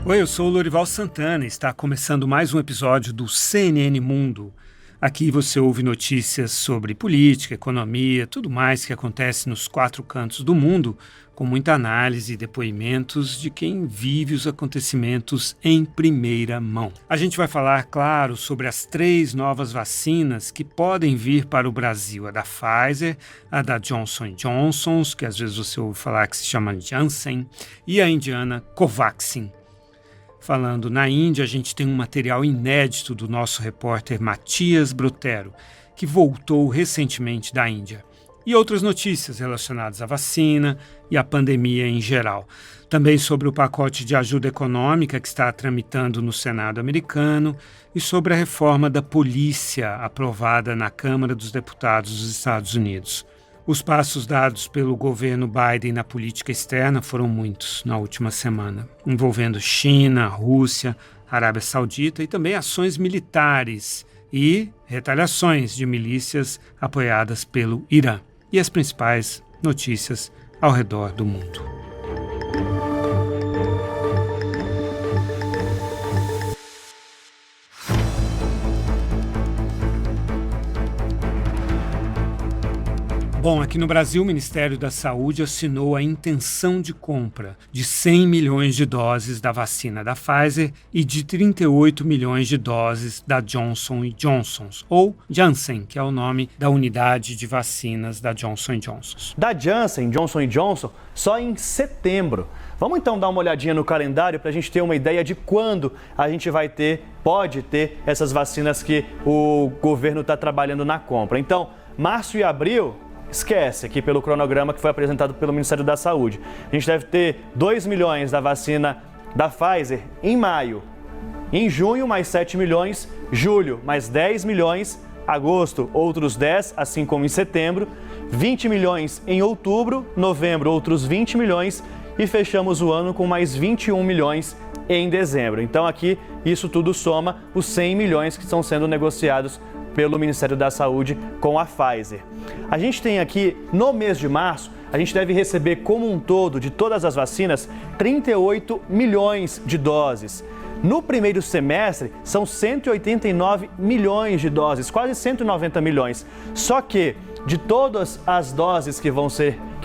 Oi, eu sou o Lorival Santana e está começando mais um episódio do CNN Mundo. Aqui você ouve notícias sobre política, economia, tudo mais que acontece nos quatro cantos do mundo, com muita análise e depoimentos de quem vive os acontecimentos em primeira mão. A gente vai falar, claro, sobre as 3 novas vacinas que podem vir para o Brasil. A da Pfizer, a da Johnson & Johnson, que às vezes você ouve falar que se chama Janssen, e a indiana Covaxin. Falando na Índia, a gente tem um material inédito do nosso repórter Matias Brotero, que voltou recentemente da Índia. E outras notícias relacionadas à vacina e à pandemia em geral. Também sobre o pacote de ajuda econômica que está tramitando no Senado americano e sobre a reforma da polícia aprovada na Câmara dos Deputados dos Estados Unidos. Os passos dados pelo governo Biden na política externa foram muitos na última semana, envolvendo China, Rússia, Arábia Saudita e também ações militares e retaliações de milícias apoiadas pelo Irã. E as principais notícias ao redor do mundo. Bom, aqui no Brasil, o Ministério da Saúde assinou a intenção de compra de 100 milhões de doses da vacina da Pfizer e de 38 milhões de doses da Johnson & Johnson, ou Janssen, que é o nome da unidade de vacinas da Johnson & Johnson. Da Janssen, Johnson & Johnson, só em setembro. Vamos então dar uma olhadinha no calendário para a gente ter uma ideia de quando a gente pode ter essas vacinas que o governo está trabalhando na compra. Então, março e abril... Esquece aqui pelo cronograma que foi apresentado pelo Ministério da Saúde. A gente deve ter 2 milhões da vacina da Pfizer em maio. Em junho, mais 7 milhões. Julho, mais 10 milhões. Agosto, outros 10, assim como em setembro. 20 milhões em outubro. Novembro, outros 20 milhões. E fechamos o ano com mais 21 milhões em dezembro. Então aqui, isso tudo soma os 100 milhões que estão sendo negociados pelo Ministério da Saúde com a Pfizer. A gente tem aqui, no mês de março, a gente deve receber como um todo, de todas as vacinas, 38 milhões de doses. No primeiro semestre, são 189 milhões de doses, quase 190 milhões. Só que, de todas as doses que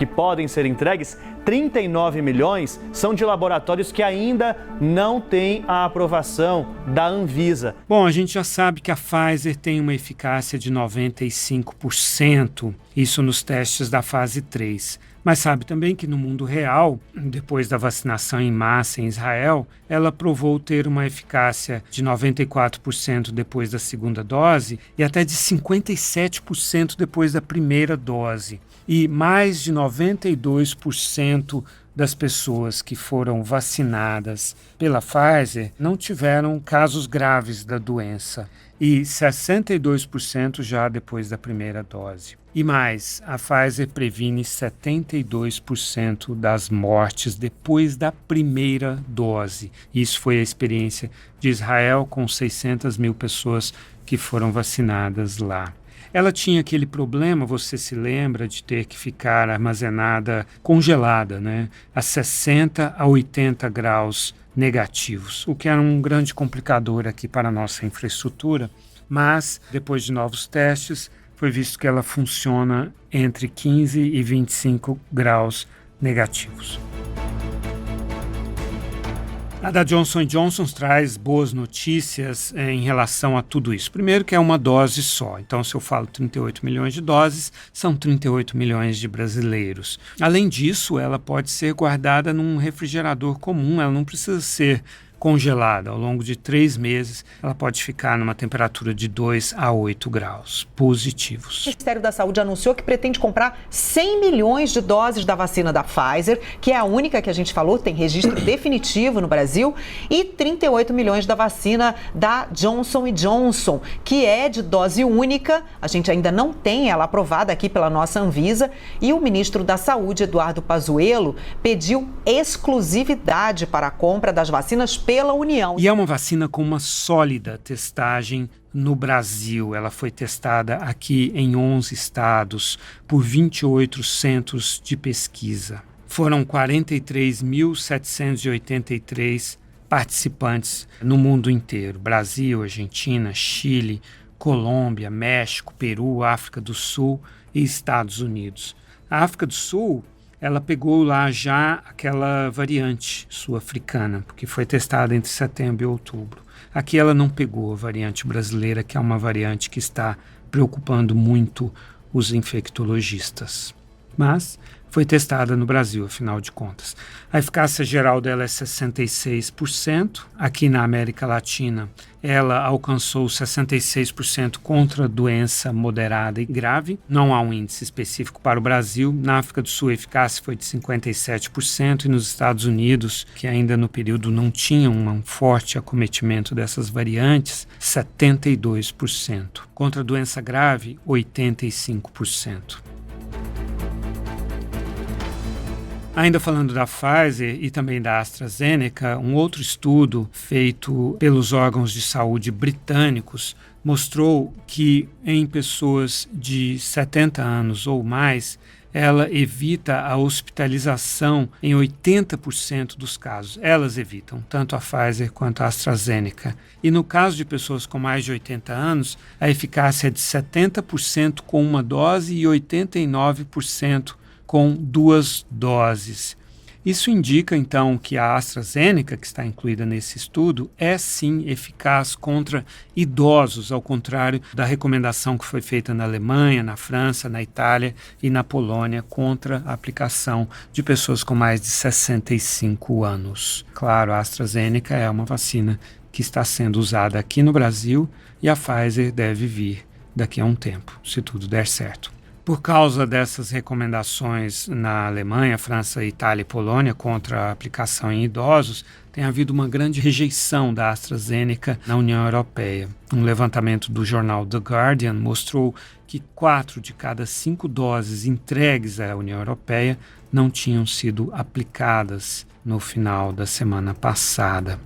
podem ser entregues, 39 milhões são de laboratórios que ainda não têm a aprovação da Anvisa. Bom, a gente já sabe que a Pfizer tem uma eficácia de 95%, isso nos testes da fase 3. Mas sabe também que no mundo real, depois da vacinação em massa em Israel, ela provou ter uma eficácia de 94% depois da segunda dose e até de 57% depois da primeira dose. E mais de 92% das pessoas que foram vacinadas pela Pfizer não tiveram casos graves da doença e 62% já depois da primeira dose. E mais, a Pfizer previne 72% das mortes depois da primeira dose. Isso foi a experiência de Israel com 600 mil pessoas que foram vacinadas lá. Ela tinha aquele problema, você se lembra, de ter que ficar armazenada congelada, né? A 60 a 80 graus negativos, o que era um grande complicador aqui para a nossa infraestrutura. Mas, depois de novos testes, foi visto que ela funciona entre 15 e 25 graus negativos. A da Johnson & Johnson traz boas notícias em relação a tudo isso. Primeiro que é uma dose só. Então, se eu falo 38 milhões de doses, são 38 milhões de brasileiros. Além disso, ela pode ser guardada num refrigerador comum. Ela não precisa ser congelada. Ao longo de 3 meses, ela pode ficar numa temperatura de 2 a 8 graus positivos. O Ministério da Saúde anunciou que pretende comprar 100 milhões de doses da vacina da Pfizer, que é a única que a gente falou, tem registro definitivo no Brasil, e 38 milhões da vacina da Johnson & Johnson, que é de dose única. A gente ainda não tem ela aprovada aqui pela nossa Anvisa, e o ministro da Saúde, Eduardo Pazuello, pediu exclusividade para a compra das vacinas pela União. E é uma vacina com uma sólida testagem no Brasil. Ela foi testada aqui em 11 estados por 28 centros de pesquisa. Foram 43.783 participantes no mundo inteiro: Brasil, Argentina, Chile, Colômbia, México, Peru, África do Sul e Estados Unidos. A África do Sul, ela pegou lá já aquela variante sul-africana, porque foi testada entre setembro e outubro. Aqui ela não pegou a variante brasileira, que é uma variante que está preocupando muito os infectologistas. Mas foi testada no Brasil, afinal de contas. A eficácia geral dela é 66%. Aqui na América Latina, ela alcançou 66% contra a doença moderada e grave. Não há um índice específico para o Brasil. Na África do Sul, a eficácia foi de 57%. E nos Estados Unidos, que ainda no período não tinham um forte acometimento dessas variantes, 72%. Contra a doença grave, 85%. Ainda falando da Pfizer e também da AstraZeneca, um outro estudo feito pelos órgãos de saúde britânicos mostrou que em pessoas de 70 anos ou mais, ela evita a hospitalização em 80% dos casos. Elas evitam, tanto a Pfizer quanto a AstraZeneca. E no caso de pessoas com mais de 80 anos, a eficácia é de 70% com uma dose e 89% com 2 doses. Isso indica, então, que a AstraZeneca, que está incluída nesse estudo, é sim eficaz contra idosos, ao contrário da recomendação que foi feita na Alemanha, na França, na Itália e na Polônia contra a aplicação de pessoas com mais de 65 anos. Claro, a AstraZeneca é uma vacina que está sendo usada aqui no Brasil e a Pfizer deve vir daqui a um tempo, se tudo der certo. Por causa dessas recomendações na Alemanha, França, Itália e Polônia contra a aplicação em idosos, tem havido uma grande rejeição da AstraZeneca na União Europeia. Um levantamento do jornal The Guardian mostrou que 4 de cada 5 doses entregues à União Europeia não tinham sido aplicadas no final da semana passada.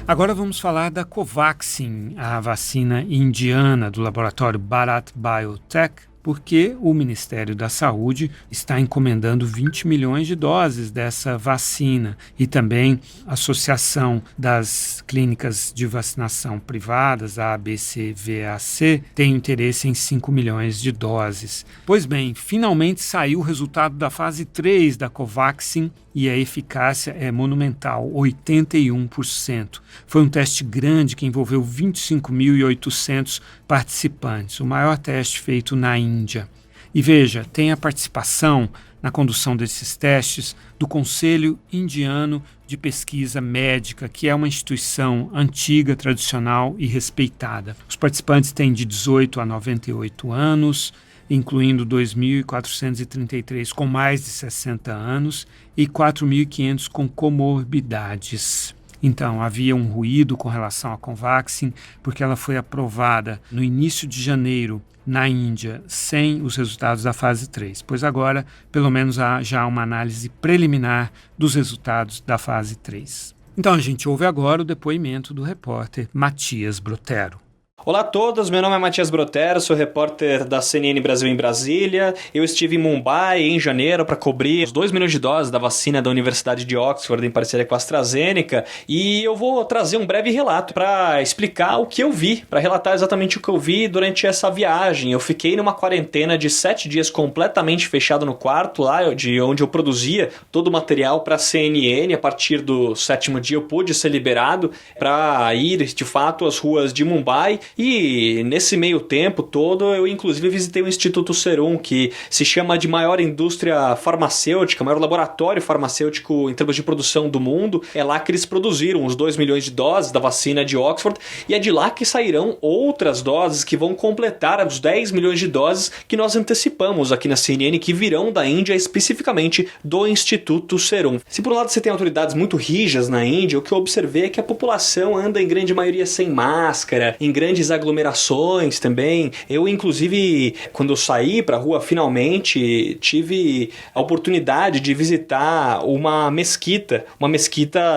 Agora vamos falar da Covaxin, a vacina indiana do laboratório Bharat Biotech, porque o Ministério da Saúde está encomendando 20 milhões de doses dessa vacina e também a Associação das Clínicas de Vacinação Privadas, a ABCVAC, tem interesse em 5 milhões de doses. Pois bem, finalmente saiu o resultado da fase 3 da Covaxin e a eficácia é monumental, 81%. Foi um teste grande que envolveu 25.800 participantes, o maior teste feito na Índia. E veja, tem a participação na condução desses testes do Conselho Indiano de Pesquisa Médica, que é uma instituição antiga, tradicional e respeitada. Os participantes têm de 18 a 98 anos, incluindo 2.433 com mais de 60 anos e 4.500 com comorbidades. Então, havia um ruído com relação à Covaxin, porque ela foi aprovada no início de janeiro na Índia, sem os resultados da fase 3, pois agora, pelo menos, há já uma análise preliminar dos resultados da fase 3. Então, a gente ouve agora o depoimento do repórter Matias Brotero. Olá a todos, meu nome é Matias Brotero, sou repórter da CNN Brasil em Brasília. Eu estive em Mumbai em janeiro para cobrir os 2 milhões de doses da vacina da Universidade de Oxford em parceria com a AstraZeneca e eu vou trazer um breve relato para explicar o que eu vi, para relatar exatamente o que eu vi durante essa viagem. Eu fiquei numa quarentena de 7 dias completamente fechado no quarto, lá de onde eu produzia todo o material para a CNN. A partir do 7º dia eu pude ser liberado para ir, de fato, às ruas de Mumbai. E nesse meio tempo todo eu inclusive visitei o Instituto Serum, que se chama de maior indústria farmacêutica, maior laboratório farmacêutico em termos de produção do mundo. É lá que eles produziram os 2 milhões de doses da vacina de Oxford e é de lá que sairão outras doses que vão completar os 10 milhões de doses que nós antecipamos aqui na CNN, que virão da Índia, especificamente do Instituto Serum. Se por um lado você tem autoridades muito rijas na Índia, o que eu observei é que a população anda em grande maioria sem máscara, em grande grandes aglomerações também. Eu, inclusive, quando eu saí para a rua, finalmente tive a oportunidade de visitar uma mesquita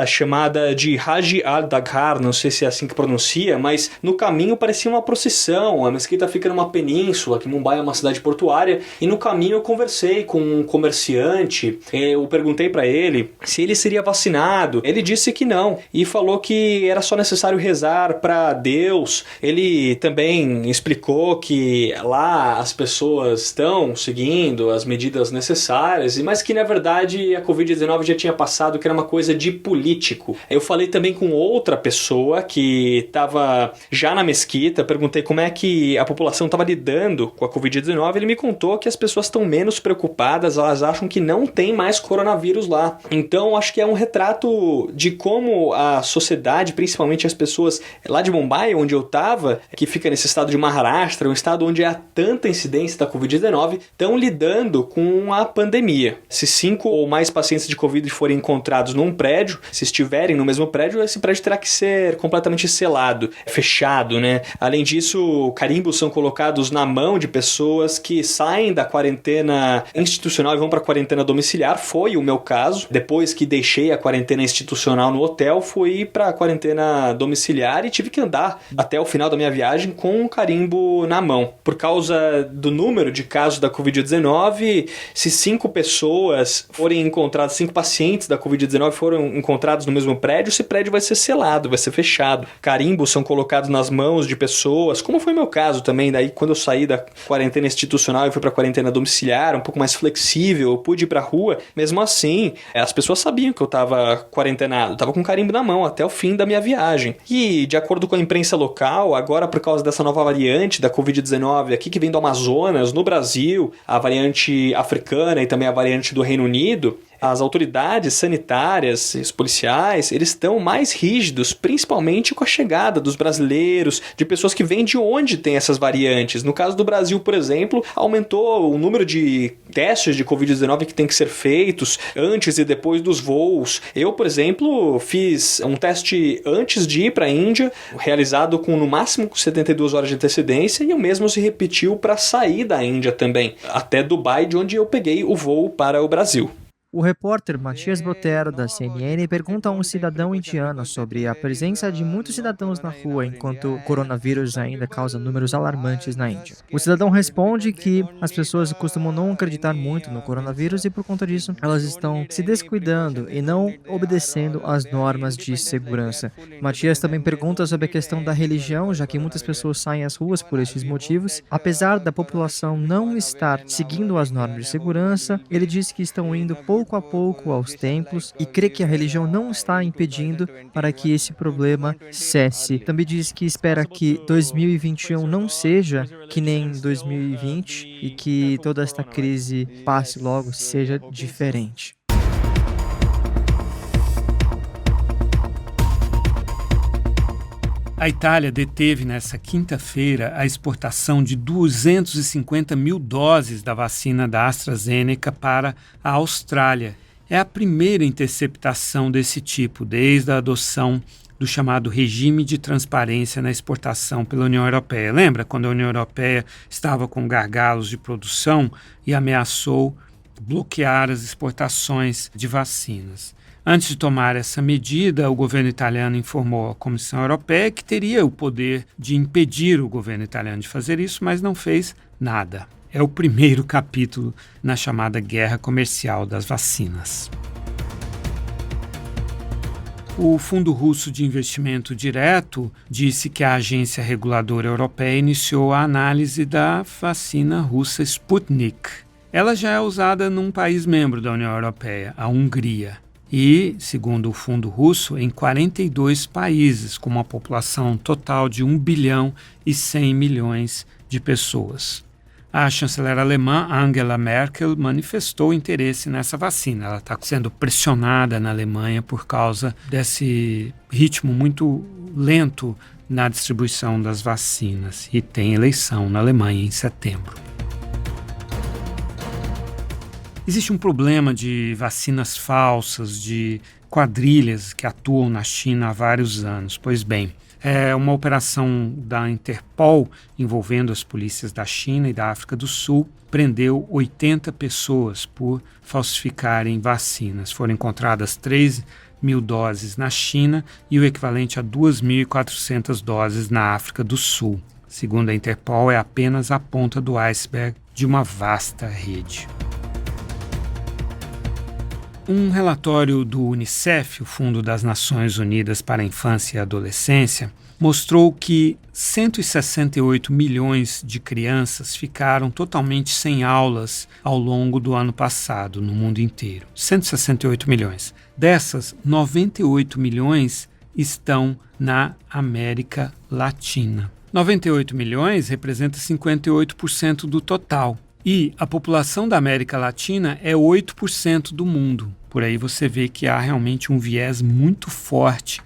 chamada de Haji al-Daghar, não sei se é assim que pronuncia, mas no caminho parecia uma procissão. A mesquita fica numa península, que Mumbai é uma cidade portuária, e no caminho eu conversei com um comerciante, eu perguntei para ele se ele seria vacinado. Ele disse que não, e falou que era só necessário rezar para Deus. Ele também explicou que lá as pessoas estão seguindo as medidas necessárias, mas que na verdade a Covid-19 já tinha passado, que era uma coisa de político. Eu falei também com outra pessoa que estava já na mesquita, perguntei como é que a população estava lidando com a Covid-19, ele me contou que as pessoas estão menos preocupadas, elas acham que não tem mais coronavírus lá. Então acho que é um retrato de como a sociedade, principalmente as pessoas lá de Mumbai, onde eu estava, que fica nesse estado de Maharashtra, um estado onde há tanta incidência da Covid-19, estão lidando com a pandemia. Se 5 ou mais pacientes de Covid forem encontrados num prédio, se estiverem no mesmo prédio, esse prédio terá que ser completamente selado, fechado, né? Além disso, carimbos são colocados na mão de pessoas que saem da quarentena institucional e vão para a quarentena domiciliar. Foi o meu caso. Depois que deixei a quarentena institucional no hotel, fui para a quarentena domiciliar e tive que andar até o final da minha viagem com um carimbo na mão. Por causa do número de casos da Covid-19, se 5 pessoas forem encontradas, 5 pacientes da Covid-19 foram encontrados no mesmo prédio, esse prédio vai ser selado, vai ser fechado. Carimbos são colocados nas mãos de pessoas, como foi meu caso também. Daí, quando eu saí da quarentena institucional e fui para a quarentena domiciliar, um pouco mais flexível, eu pude ir para a rua. Mesmo assim, as pessoas sabiam que eu estava quarentenado, estava com carimbo na mão até o fim da minha viagem. E, de acordo com a imprensa local, agora por causa dessa nova variante da Covid-19 aqui que vem do Amazonas, no Brasil, a variante africana e também a variante do Reino Unido, as autoridades sanitárias e os policiais, eles estão mais rígidos, principalmente com a chegada dos brasileiros, de pessoas que vêm de onde tem essas variantes. No caso do Brasil, por exemplo, aumentou o número de testes de Covid-19 que tem que ser feitos antes e depois dos voos. Eu, por exemplo, fiz um teste antes de ir para a Índia, realizado com no máximo 72 horas de antecedência, e o mesmo se repetiu para sair da Índia também, até Dubai, de onde eu peguei o voo para o Brasil. O repórter Matias Brotero, da CNN, pergunta a um cidadão indiano sobre a presença de muitos cidadãos na rua enquanto o coronavírus ainda causa números alarmantes na Índia. O cidadão responde que as pessoas costumam não acreditar muito no coronavírus e, por conta disso, elas estão se descuidando e não obedecendo às normas de segurança. Matias também pergunta sobre a questão da religião, já que muitas pessoas saem às ruas por estes motivos. Apesar da população não estar seguindo as normas de segurança, ele diz que estão indo pouco a pouco aos templos e crê que a religião não está impedindo para que esse problema cesse. Também diz que espera que 2021 não seja que nem 2020 e que toda esta crise passe logo, seja diferente. A Itália deteve nesta quinta-feira a exportação de 250 mil doses da vacina da AstraZeneca para a Austrália. É a primeira interceptação desse tipo desde a adoção do chamado regime de transparência na exportação pela União Europeia. Lembra quando a União Europeia estava com gargalos de produção e ameaçou bloquear as exportações de vacinas? Antes de tomar essa medida, o governo italiano informou à Comissão Europeia que teria o poder de impedir o governo italiano de fazer isso, mas não fez nada. É o primeiro capítulo na chamada guerra comercial das vacinas. O Fundo Russo de Investimento Direto disse que a agência reguladora europeia iniciou a análise da vacina russa Sputnik. Ela já é usada num país membro da União Europeia, a Hungria. E, segundo o Fundo Russo, em 42 países, com uma população total de 1 bilhão e 100 milhões de pessoas. A chanceler alemã Angela Merkel manifestou interesse nessa vacina. Ela está sendo pressionada na Alemanha por causa desse ritmo muito lento na distribuição das vacinas. E tem eleição na Alemanha em setembro. Existe um problema de vacinas falsas, de quadrilhas que atuam na China há vários anos. Pois bem, É uma operação da Interpol envolvendo as polícias da China e da África do Sul. Prendeu 80 pessoas por falsificarem vacinas. Foram encontradas 3.000 doses na China e o equivalente a 2.400 doses na África do Sul. Segundo a Interpol, é apenas a ponta do iceberg de uma vasta rede. Um relatório do UNICEF, o Fundo das Nações Unidas para a Infância e Adolescência, mostrou que 168 milhões de crianças ficaram totalmente sem aulas ao longo do ano passado, no mundo inteiro. 168 milhões. Dessas, 98 milhões estão na América Latina. 98 milhões representa 58% do total. E a população da América Latina é 8% do mundo. Por aí você vê que há realmente um viés muito forte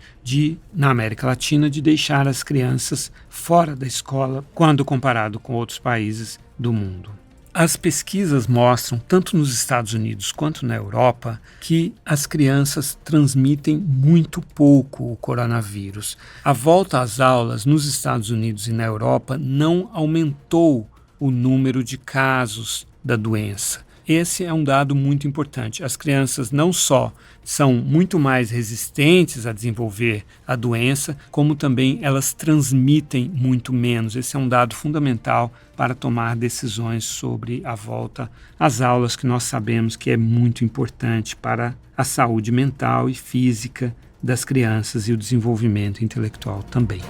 na América Latina de deixar as crianças fora da escola quando comparado com outros países do mundo. As pesquisas mostram, tanto nos Estados Unidos quanto na Europa, que as crianças transmitem muito pouco o coronavírus. A volta às aulas nos Estados Unidos e na Europa não aumentou o número de casos da doença. Esse é um dado muito importante. As crianças não só são muito mais resistentes a desenvolver a doença, como também elas transmitem muito menos. Esse é um dado fundamental para tomar decisões sobre a volta às aulas, que nós sabemos que é muito importante para a saúde mental e física das crianças e o desenvolvimento intelectual também.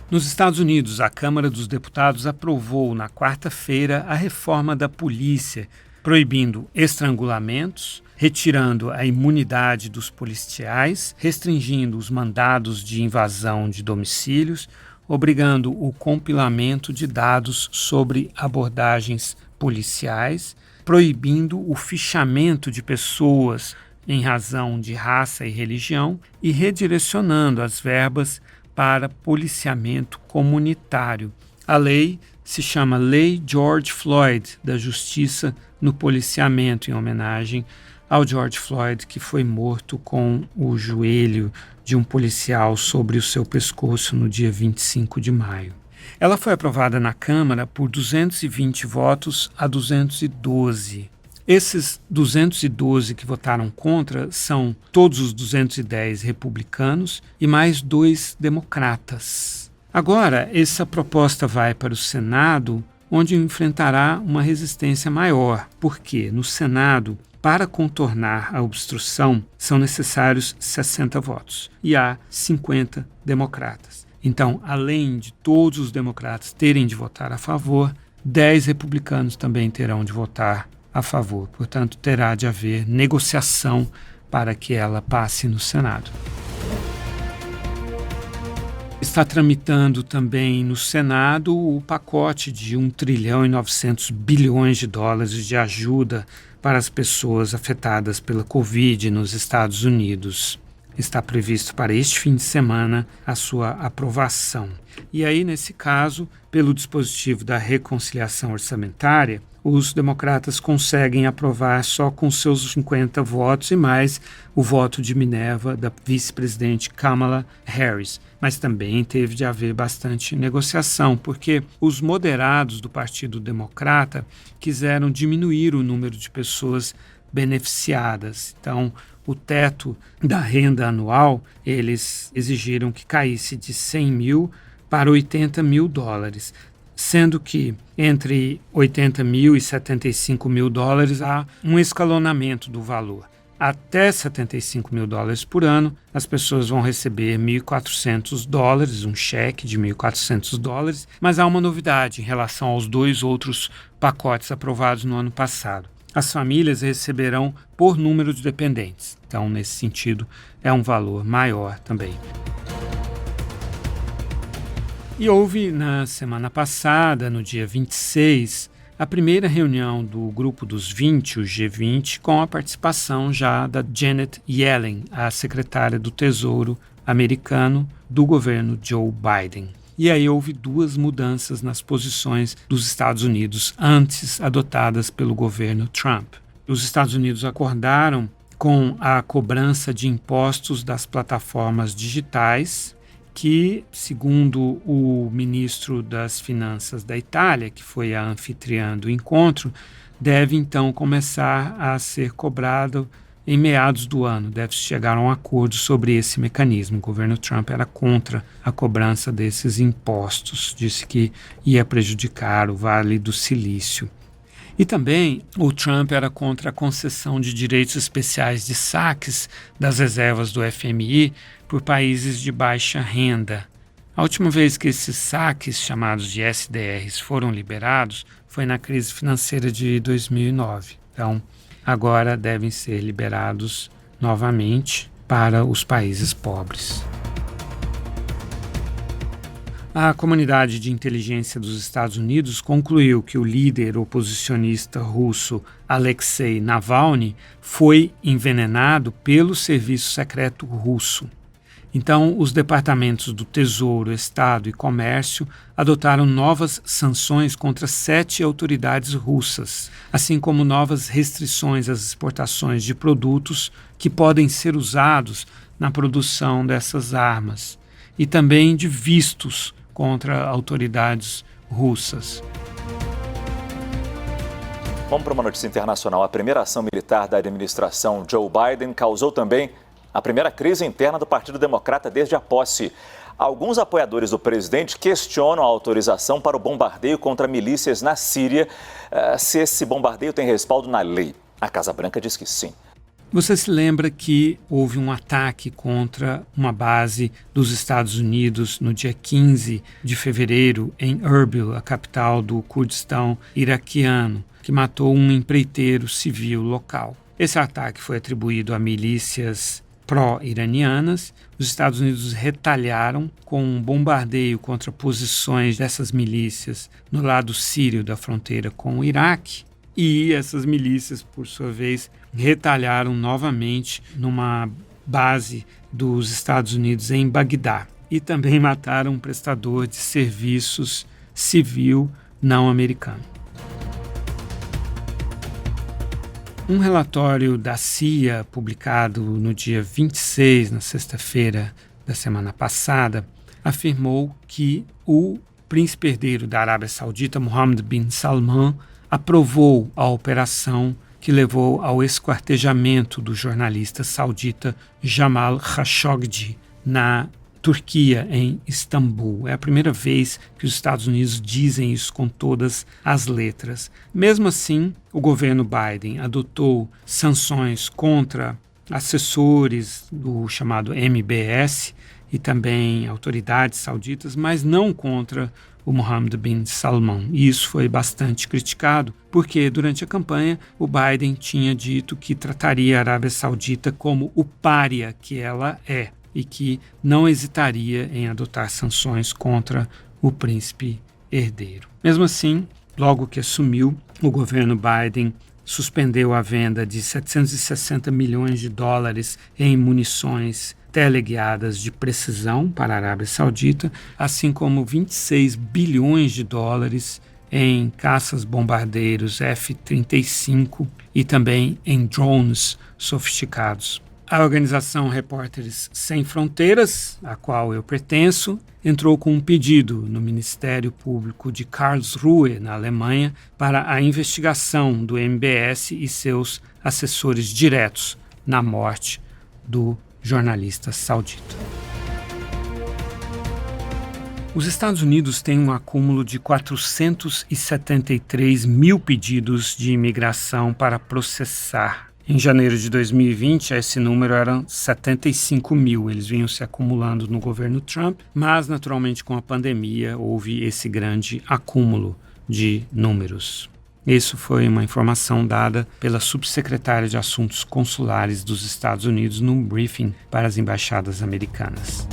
Nos Estados Unidos, a Câmara dos Deputados aprovou na quarta-feira a reforma da polícia, proibindo estrangulamentos, retirando a imunidade dos policiais, restringindo os mandados de invasão de domicílios, obrigando o compilamento de dados sobre abordagens policiais, proibindo o fichamento de pessoas em razão de raça e religião e redirecionando as verbas para policiamento comunitário. A lei se chama Lei George Floyd, da Justiça no Policiamento, em homenagem ao George Floyd, que foi morto com o joelho de um policial sobre o seu pescoço no dia 25 de maio. Ela foi aprovada na Câmara por 220 votos a 212. Esses 212 que votaram contra são todos os 210 republicanos e mais 2 democratas. Agora, essa proposta vai para o Senado, onde enfrentará uma resistência maior, porque no Senado, para contornar a obstrução, são necessários 60 votos e há 50 democratas. Então, além de todos os democratas terem de votar a favor, 10 republicanos também terão de votar a favor. Portanto, terá de haver negociação para que ela passe no Senado. Está tramitando também no Senado o pacote de 1 trilhão e 900 bilhões de dólares de ajuda para as pessoas afetadas pela Covid nos Estados Unidos. Está previsto para este fim de semana a sua aprovação. E aí, nesse caso, pelo dispositivo da reconciliação orçamentária, os democratas conseguem aprovar só com seus 50 votos e mais o voto de Minerva da vice-presidente Kamala Harris. Mas também teve de haver bastante negociação, porque os moderados do Partido Democrata quiseram diminuir o número de pessoas beneficiadas. Então, o teto da renda anual, eles exigiram que caísse de 100 mil para 80 mil dólares, sendo que entre 80 mil e 75 mil dólares há um escalonamento do valor. Até 75 mil dólares por ano, as pessoas vão receber 1.400 dólares, um cheque de 1.400 dólares, mas há uma novidade em relação aos 2 outros pacotes aprovados no ano passado. As famílias receberão por número de dependentes. Então, nesse sentido, é um valor maior também. E houve, na semana passada, no dia 26, a primeira reunião do Grupo dos 20, o G20, com a participação já da Janet Yellen, a secretária do Tesouro americano do governo Joe Biden. E aí houve 2 mudanças nas posições dos Estados Unidos antes adotadas pelo governo Trump. Os Estados Unidos acordaram com a cobrança de impostos das plataformas digitais, que, segundo o ministro das Finanças da Itália, que foi a anfitriã do encontro, deve então começar a ser cobrado em meados do ano. Deve-se chegar a um acordo sobre esse mecanismo. O governo Trump era contra a cobrança desses impostos, disse que ia prejudicar o Vale do Silício. E também o Trump era contra a concessão de direitos especiais de saques das reservas do FMI por países de baixa renda. A última vez que esses saques, chamados de SDRs, foram liberados foi na crise financeira de 2009. Então, agora devem ser liberados novamente para os países pobres. A comunidade de inteligência dos Estados Unidos concluiu que o líder oposicionista russo Alexei Navalny foi envenenado pelo serviço secreto russo. Então, os departamentos do Tesouro, Estado e Comércio adotaram novas sanções contra 7 autoridades russas, assim como novas restrições às exportações de produtos que podem ser usados na produção dessas armas, e também de vistos contra autoridades russas. Vamos para uma notícia internacional. A primeira ação militar da administração Joe Biden causou também a primeira crise interna do Partido Democrata desde a posse. Alguns apoiadores do presidente questionam a autorização para o bombardeio contra milícias na Síria, se esse bombardeio tem respaldo na lei. A Casa Branca diz que sim. Você se lembra que houve um ataque contra uma base dos Estados Unidos no dia 15 de fevereiro em Erbil, a capital do Kurdistão iraquiano, que matou um empreiteiro civil local. Esse ataque foi atribuído a milícias pró-iranianas. Os Estados Unidos retalharam com um bombardeio contra posições dessas milícias no lado sírio da fronteira com o Iraque. E essas milícias, por sua vez, retalharam novamente numa base dos Estados Unidos em Bagdá. E também mataram um prestador de serviços civil não americano. Um relatório da CIA, publicado no dia 26, na sexta-feira da semana passada, afirmou que o príncipe herdeiro da Arábia Saudita, Mohammed bin Salman, aprovou a operação que levou ao esquartejamento do jornalista saudita Jamal Khashoggi na Turquia, em Istambul. É a primeira vez que os Estados Unidos dizem isso com todas as letras. Mesmo assim, o governo Biden adotou sanções contra assessores do chamado MBS e também autoridades sauditas, mas não contra o Mohammed bin Salman. E isso foi bastante criticado, porque durante a campanha o Biden tinha dito que trataria a Arábia Saudita como o pária que ela é e que não hesitaria em adotar sanções contra o príncipe herdeiro. Mesmo assim, logo que assumiu, o governo Biden suspendeu a venda de 760 milhões de dólares em munições teleguiadas de precisão para a Arábia Saudita, assim como 26 bilhões de dólares em caças bombardeiros F-35 e também em drones sofisticados. A organização Repórteres Sem Fronteiras, a qual eu pertenço, entrou com um pedido no Ministério Público de Karlsruhe, na Alemanha, para a investigação do MBS e seus assessores diretos na morte do jornalista saudita. Os Estados Unidos têm um acúmulo de 473 mil pedidos de imigração para processar. Em janeiro de 2020, esse número era 75 mil. Eles vinham se acumulando no governo Trump, mas, naturalmente, com a pandemia, houve esse grande acúmulo de números. Isso foi uma informação dada pela subsecretária de Assuntos Consulares dos Estados Unidos num briefing para as embaixadas americanas.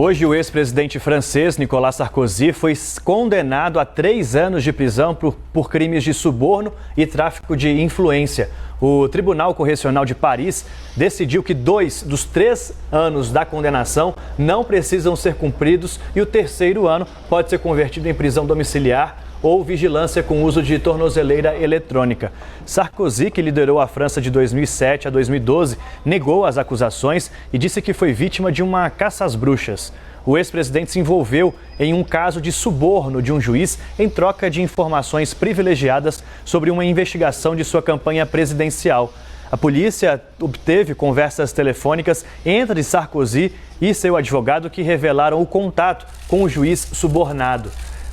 Hoje, o ex-presidente francês Nicolas Sarkozy foi condenado a 3 anos de prisão por crimes de suborno e tráfico de influência. O Tribunal Correcional de Paris decidiu que 2 dos 3 anos da condenação não precisam ser cumpridos e o terceiro ano pode ser convertido em prisão domiciliar ou vigilância com uso de tornozeleira eletrônica. Sarkozy, que liderou a França de 2007 a 2012, negou as acusações e disse que foi vítima de uma caça às bruxas. O ex-presidente se envolveu em um caso de suborno de um juiz em troca de informações privilegiadas sobre uma investigação de sua campanha presidencial. A polícia obteve conversas telefônicas entre Sarkozy e seu advogado que revelaram o contato com o juiz subornado.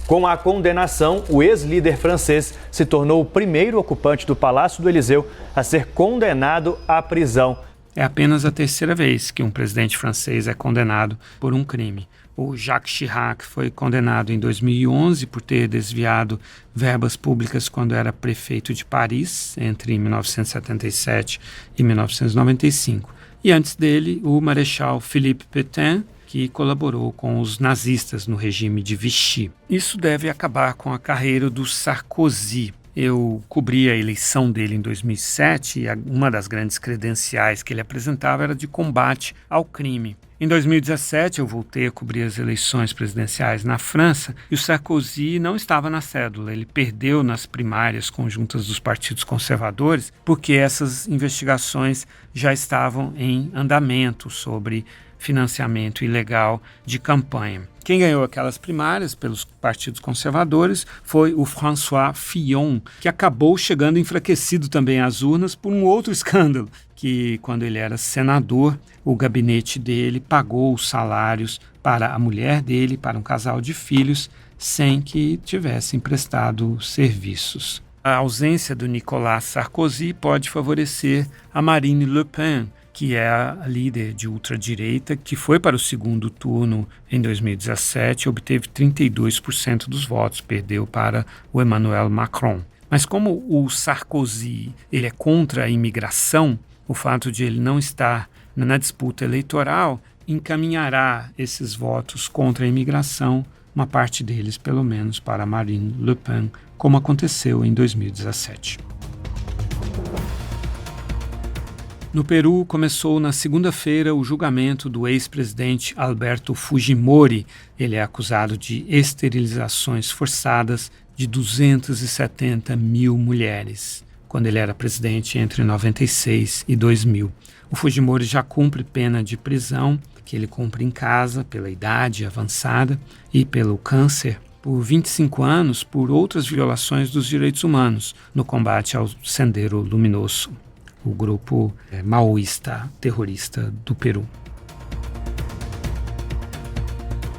Com a condenação, o ex-líder francês se tornou o primeiro ocupante do Palácio do Elyseu a ser condenado à prisão. É apenas a terceira vez que um presidente francês é condenado por um crime. O Jacques Chirac foi condenado em 2011 por ter desviado verbas públicas quando era prefeito de Paris, entre 1977 e 1995. E antes dele, o marechal Philippe Pétain, que colaborou com os nazistas no regime de Vichy. Isso deve acabar com a carreira do Sarkozy. Eu cobri a eleição dele em 2007 e uma das grandes credenciais que ele apresentava era de combate ao crime. Em 2017, eu voltei a cobrir as eleições presidenciais na França e o Sarkozy não estava na cédula. Ele perdeu nas primárias conjuntas dos partidos conservadores porque essas investigações já estavam em andamento sobre financiamento ilegal de campanha. Quem ganhou aquelas primárias pelos partidos conservadores foi o François Fillon, que acabou chegando enfraquecido também às urnas por um outro escândalo, que quando ele era senador, o gabinete dele pagou os salários para a mulher dele, para um casal de filhos, sem que tivessem prestado serviços. A ausência do Nicolas Sarkozy pode favorecer a Marine Le Pen, que é a líder de ultradireita, que foi para o segundo turno em 2017 e obteve 32% dos votos, perdeu para o Emmanuel Macron. Mas como o Sarkozy ele é contra a imigração, o fato de ele não estar na disputa eleitoral encaminhará esses votos contra a imigração, uma parte deles pelo menos para Marine Le Pen, como aconteceu em 2017. No Peru, começou na segunda-feira o julgamento do ex-presidente Alberto Fujimori. Ele é acusado de esterilizações forçadas de 270 mil mulheres, quando ele era presidente entre 96 e 2000. O Fujimori já cumpre pena de prisão, que ele cumpre em casa pela idade avançada e pelo câncer, por 25 anos por outras violações dos direitos humanos no combate ao Sendero Luminoso, o grupo maoísta terrorista do Peru.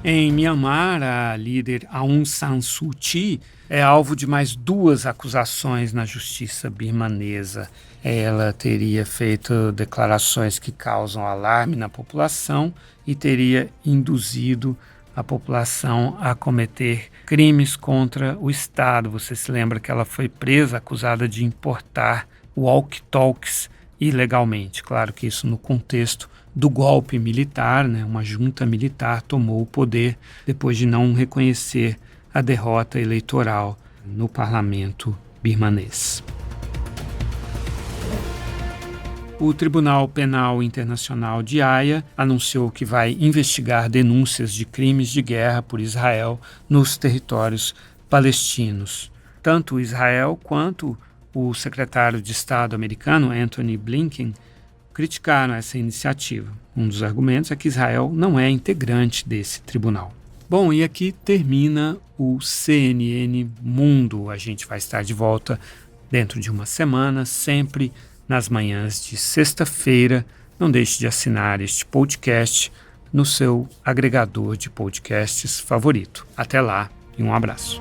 Em Myanmar, a líder Aung San Suu Kyi é alvo de mais 2 acusações na justiça birmanesa. Ela teria feito declarações que causam alarme na população e teria induzido a população a cometer crimes contra o Estado. Você se lembra que ela foi presa, acusada de importar walkie-talkies ilegalmente. Claro que isso no contexto do golpe militar, né? Uma junta militar tomou o poder depois de não reconhecer a derrota eleitoral no parlamento birmanês. O Tribunal Penal Internacional de Haia anunciou que vai investigar denúncias de crimes de guerra por Israel nos territórios palestinos. Tanto Israel quanto o secretário de Estado americano, Antony Blinken, criticaram essa iniciativa. Um dos argumentos é que Israel não é integrante desse tribunal. Bom, e aqui termina o CNN Mundo. A gente vai estar de volta dentro de uma semana, sempre nas manhãs de sexta-feira. Não deixe de assinar este podcast no seu agregador de podcasts favorito. Até lá e um abraço.